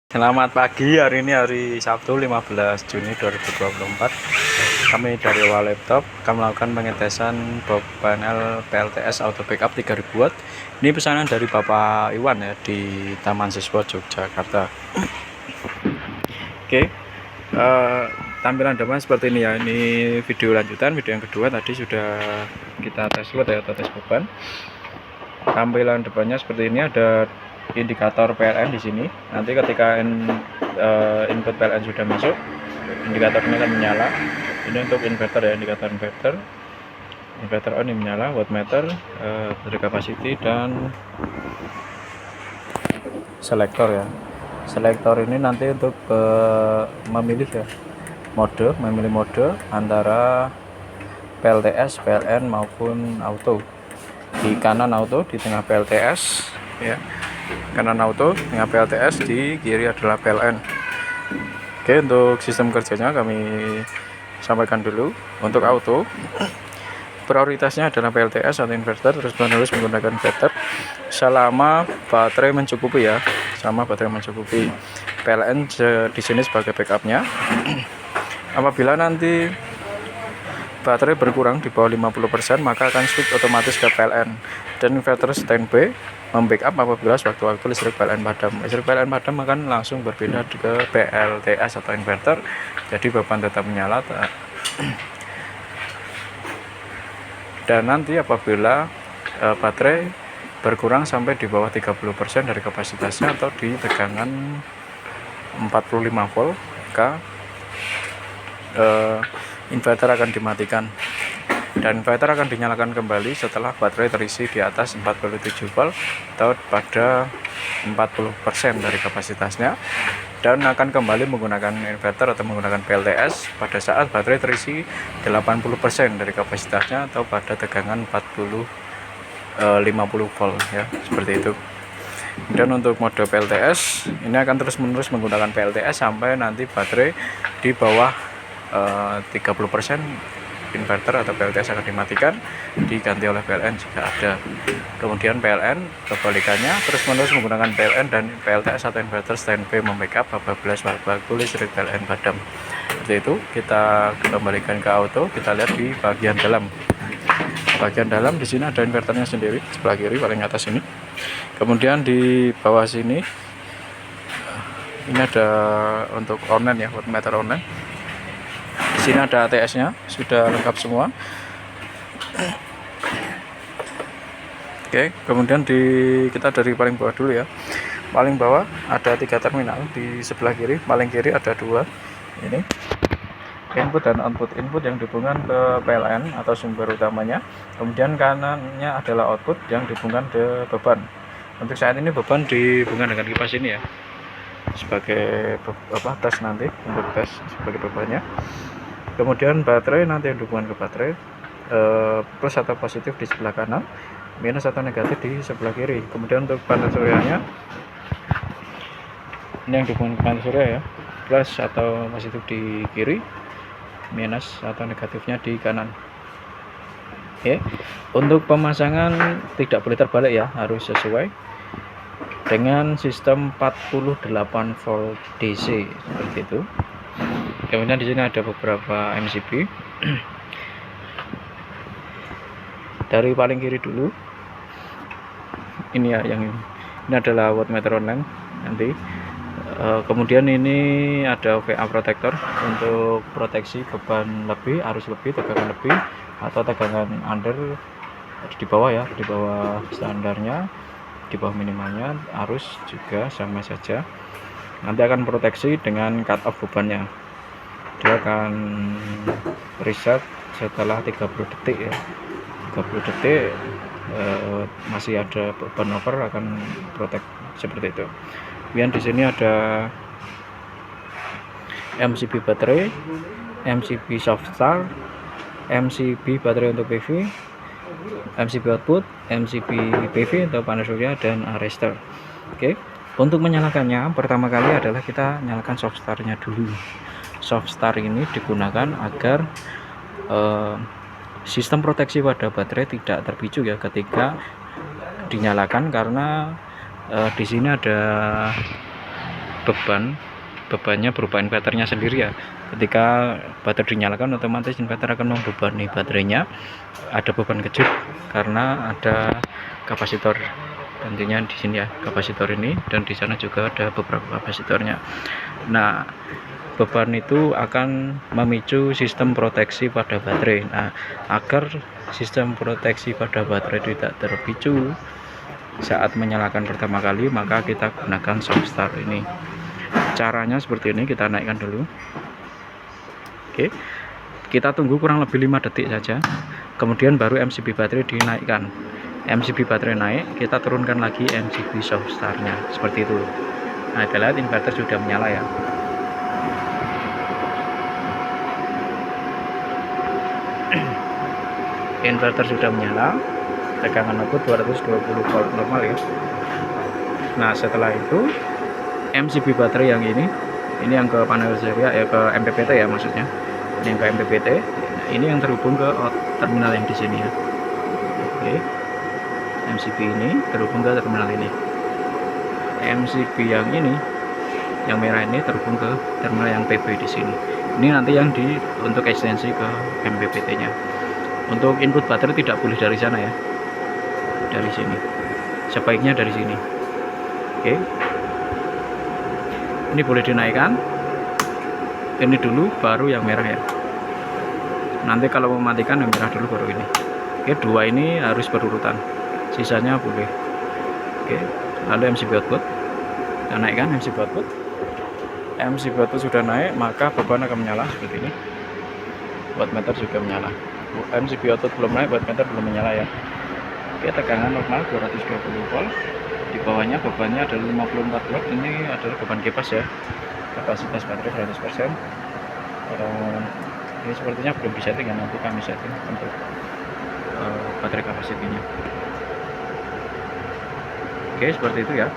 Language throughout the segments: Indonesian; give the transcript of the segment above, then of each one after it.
Selamat pagi, hari ini hari Sabtu 15 Juni 2024. Kami dari Wal Laptop akan melakukan pengetesan panel PLTS Auto Backup 3000 watt. Ini pesanan dari Bapak Iwan ya di Taman Siswa Yogyakarta. Oke, tampilan depan seperti ini ya. Ini video lanjutan, video yang kedua tadi sudah kita tes watt ya, atau tes beban. Tampilan depannya seperti ini, ada indikator PLN di sini. Nanti ketika input PLN sudah masuk, indikator ini akan menyala. Ini untuk inverter ya, indikator inverter on ini menyala, wattmeter, baterai capacity, dan selektor ya. Selektor ini nanti untuk memilih ya memilih mode antara PLTS, PLN maupun auto. Di kanan auto, di tengah PLTS ya, kanan auto, tengah PLTS, di kiri adalah PLN. Oke, untuk sistem kerjanya kami sampaikan dulu. Untuk auto, prioritasnya adalah PLTS atau inverter, terus menerus menggunakan inverter selama baterai mencukupi ya, selama baterai mencukupi. PLN di sini sebagai backupnya. Apabila nanti baterai berkurang di bawah 50%, maka akan switch otomatis ke PLN, dan inverter standby membackup apabila sewaktu-waktu listrik PLN padam. Listrik PLN padam akan langsung berpindah ke PLTS atau inverter, jadi beban tetap menyala. Dan nanti apabila baterai berkurang sampai di bawah 30% dari kapasitasnya atau di tegangan 45 volt, maka inverter akan dimatikan, dan inverter akan dinyalakan kembali setelah baterai terisi di atas 47 volt atau pada 40% dari kapasitasnya, dan akan kembali menggunakan inverter atau menggunakan PLTS pada saat baterai terisi 80% dari kapasitasnya atau pada tegangan 50 volt ya, seperti itu. Dan untuk mode PLTS ini akan terus-menerus menggunakan PLTS sampai nanti baterai di bawah 30%, inverter atau PLTS akan dimatikan, diganti oleh PLN jika ada. Kemudian PLN kebalikannya, terus-menerus menggunakan PLN dan PLTS atau inverter standby membackup apabila sewaktu-waktu listrik PLN padam. Seperti itu. Kita kembalikan ke auto, kita lihat di bagian dalam. Bagian dalam di sini ada inverternya sendiri, sebelah kiri paling atas ini. Kemudian di bawah sini ini ada untuk online ya, wattmeter online. Di sini ada ATS-nya, sudah lengkap semua. Oke, kemudian kita dari paling bawah dulu ya. Paling bawah ada 3 terminal, di sebelah kiri, paling kiri ada 2. Ini input dan output. Input yang dihubungkan ke PLN atau sumber utamanya. Kemudian kanannya adalah output yang dihubungkan ke beban. Untuk saat ini beban dihubungkan dengan kipas ini ya, sebagai tes nanti, untuk tes sebagai bebannya. Kemudian baterai nanti yang dihubungkan ke baterai, plus atau positif di sebelah kanan, minus atau negatif di sebelah kiri. Kemudian untuk panel suryanya, ini yang dihubungkan ke panel surya ya, plus atau positif di kiri, minus atau negatifnya di kanan. Oke, untuk pemasangan tidak boleh terbalik ya, harus sesuai dengan sistem 48 volt DC seperti itu. Kemudian di sini ada beberapa MCB. Dari paling kiri dulu, ini ya, yang ini adalah wattmeter online nanti. Kemudian ini ada VA protector untuk proteksi beban lebih, arus lebih, tegangan lebih, atau tegangan under di bawah ya, di bawah standarnya, di bawah minimalnya. Arus juga sama saja, nanti akan proteksi dengan cut off bebannya. Dia akan reset setelah 30 detik ya, 30 detik masih ada beban over, akan protect seperti itu. Kemudian di sini ada MCB baterai, MCB soft start, MCB baterai untuk PV, MCB output, MCB PV atau panel surya, dan arrestor. Oke, untuk menyalakannya pertama kali adalah kita nyalakan soft startnya dulu. Soft start ini digunakan agar sistem proteksi pada baterai tidak terpicu ya ketika dinyalakan, karena di sini ada bebannya berupa inverternya sendiri ya. Ketika baterai dinyalakan, otomatis inverter akan membebani baterainya. Ada beban kejut karena ada kapasitor, nantinya di sini ya kapasitor ini, dan di sana juga ada beberapa kapasitornya. Nah, beban itu akan memicu sistem proteksi pada baterai. Nah, agar sistem proteksi pada baterai tidak terpicu saat menyalakan pertama kali, maka kita gunakan soft start ini. Caranya seperti ini, kita naikkan dulu. Oke, kita tunggu kurang lebih 5 detik saja, kemudian baru MCB baterai dinaikkan. MCB baterai naik, kita turunkan lagi MCB soft startnya, seperti itu. Nah, kita lihat inverter sudah menyala ya. Inverter sudah menyala, tegangan output 220 volt normal ya. Nah, setelah itu MCB baterai yang ini yang ke panel surya ya, ke MPPT ya maksudnya. Ini yang ke MPPT, ini yang terhubung ke terminal yang di sini ya. Oke. MCB ini terhubung ke terminal ini. MCB yang ini, yang merah ini terhubung ke terminal yang PB di sini. Ini nanti yang untuk ekstensi ke MPPT-nya. Untuk input baterai tidak boleh dari sana ya. Dari sini. Sebaiknya dari sini. Oke. Ini boleh dinaikkan. Ini dulu baru yang merah ya. Nanti kalau mematikan yang merah dulu baru ini. Oke, dua ini harus berurutan. Sisanya boleh. Oke, lalu MCB output. Kita naikkan MCB output. MCB output sudah naik, maka beban akan menyala seperti ini. Wattmeter juga menyala. MCB output belum naik, wattmeter belum menyala ya. Oke, tegangan normal 220 volt. Di bawahnya bebannya adalah 54 watt. Ini adalah beban kipas ya. Kapasitas baterai 100%. Ini sepertinya belum disetting ya, nanti kami setting untuk baterai kapasitinya. Oke, seperti itu ya.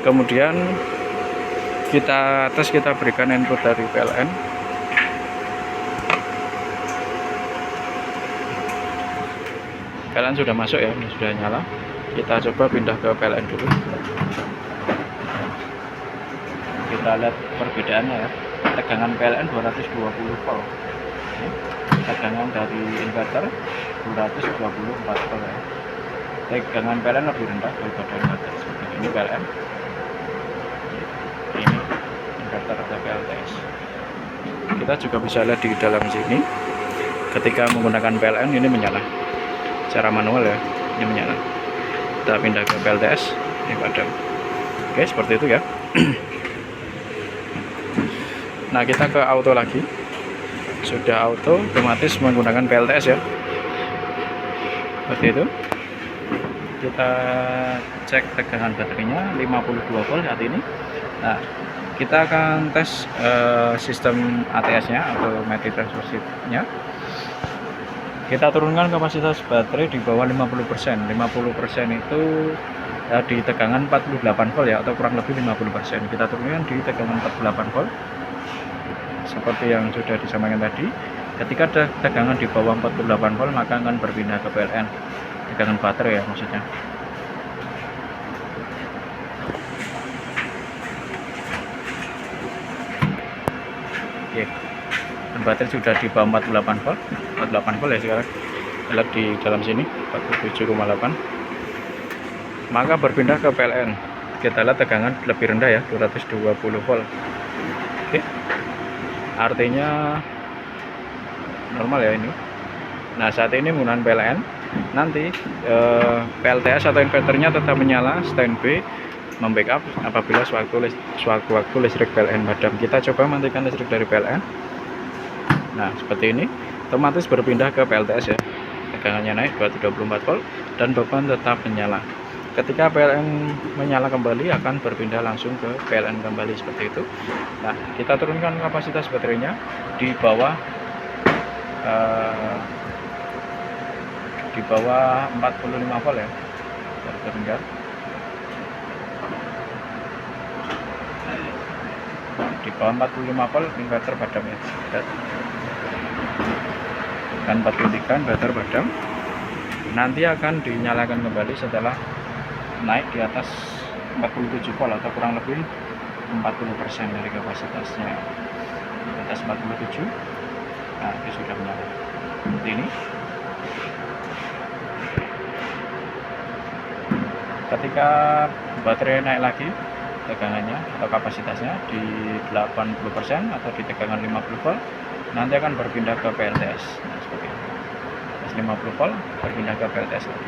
Kemudian kita berikan input dari PLN. PLN sudah masuk ya, ini sudah nyala. Kita coba pindah ke PLN dulu. Kita lihat perbedaannya ya. Tegangan PLN 220 volt. Tegangan dari inverter 224 volt ya. Tegangan PLN lebih rendah daripada inverter. Seperti ini PLN. Ini inverter atau PLTS. Kita juga bisa lihat di dalam sini. Ketika menggunakan PLN ini menyala. Secara manual ya, ini menyala. Kita pindah ke PLTS, ini padam. Oke, seperti itu ya. Nah, kita ke auto lagi. Sudah auto, otomatis menggunakan PLTS ya. Seperti itu. Kita cek tegangan baterainya 52 volt saat ini. Nah, kita akan tes sistem ATS-nya atau Matic Transfer Switch-nya. Kita turunkan kapasitas baterai di bawah 50%. 50% itu di tegangan 48 volt ya, atau kurang lebih 50%. Kita turunkan di tegangan 48 volt. Seperti yang sudah disampaikan tadi, ketika ada tegangan di bawah 48 volt maka akan berpindah ke PLN, tegangan baterai ya maksudnya. Oke, dan baterai sudah di bawah 48 volt, 48 volt ya sekarang. Lihat di dalam sini 47,8, maka berpindah ke PLN. Kita lihat tegangan lebih rendah ya, 220 volt. Oke, artinya normal ya ini. Nah, saat ini menggunakan PLN, nanti PLTS atau inverternya tetap menyala standby, membackup apabila sewaktu-waktu listrik PLN padam. Kita coba matikan listrik dari PLN. Nah, seperti ini, otomatis berpindah ke PLTS ya. Tegangannya naik 224 volt dan beban tetap menyala. Ketika PLN menyala kembali akan berpindah langsung ke PLN kembali seperti itu. Nah, kita turunkan kapasitas baterainya di bawah 45 volt ya. Terdengar. Di bawah 45 volt inverter padam ya. Dan 43 inverter padam. Nanti akan dinyalakan kembali setelah naik di atas 47 volt atau kurang lebih 40% dari kapasitasnya. Di atas 47, nah itu sudah menyala seperti ini. Ketika baterai naik lagi tegangannya atau kapasitasnya di 80% atau di tegangan 50 volt, nanti akan berpindah ke PLTS. Nah, seperti ini. 50 volt berpindah ke PLTS lagi.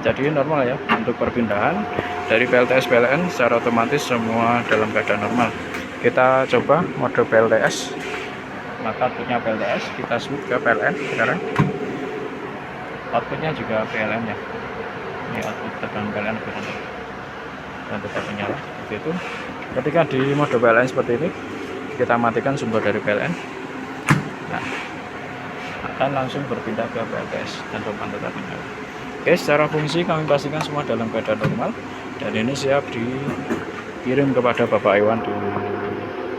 Jadi normal ya untuk perpindahan dari PLTS PLN secara otomatis semua dalam keadaan normal. Kita coba mode PLTS, maka outputnya PLTS, kita switch ke PLN sekarang. Outputnya juga PLN ya. Ini output tegangan PLN dan tetap menyala seperti itu. Ketika di mode PLN seperti ini, kita matikan sumber dari PLN, nah akan langsung berpindah ke PLTS dan topan tetap menyala. Oke, secara fungsi kami pastikan semua dalam keadaan normal dan ini siap dikirim kepada Bapak Iwan di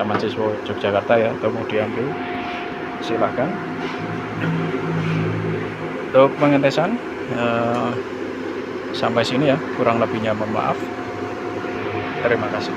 Taman Siswa Yogyakarta ya, atau mau diambil silahkan. Untuk pengetesan sampai sini ya, kurang lebihnya mohon maaf. Terima kasih.